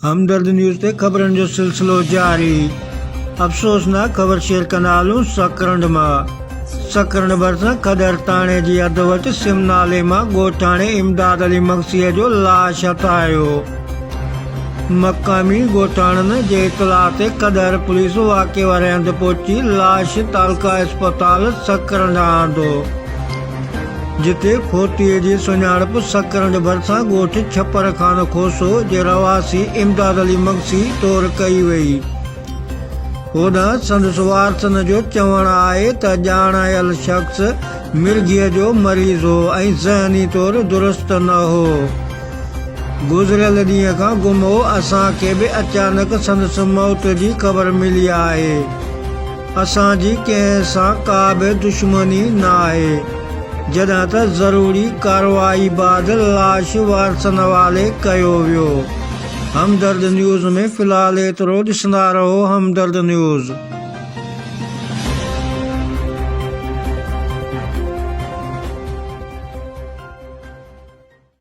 हमदर्द news ते ख़बरनि जो सिलसिलो जारी। अफ़सोसनाक ख़बर शेयर कंदालूं सकरंड मां। सकरंड भरिसां खदर थाणे जी हद वटि सिम नाले मां ॻोठाणे इमदाद अली मक्सीअ जो लाश हथायो। मक़ामी ॻोठाणनि जे इतलाह ते खदर पुलिस वाक़े वारे हंधि पहुची लाश तालका अस्पताल सकरंड आंदो, जिते फोतीअ जी सुञाणप सकरंड भरिसां ॻोठ छपर खान खोसो जे रवासी इमदाद अली मक्सी तौरु कई वई। होॾां संदसि वारसनि जो चवणु आहे त ॼाणायल शख़्स मिर्गीअ जो मरीज़ हो ऐं ज़हनी तौरु दुरुस्त न हो। गुज़िरियल ॾींहं खां गुम हो। असांखे बि अचानक संदसि मौत जी ख़बर मिली आहे। असांजी कंहिं सां का बि दुश्मनी न आहे। जॾहिं त ज़रूरी कार्रवाई बाद लाश वारसनि हवाले कयो वियो। हमदर्द न्यूज़ में फ़िलहालु एतिरो। ॾिसंदा रहो हमदर्द न्यूज़।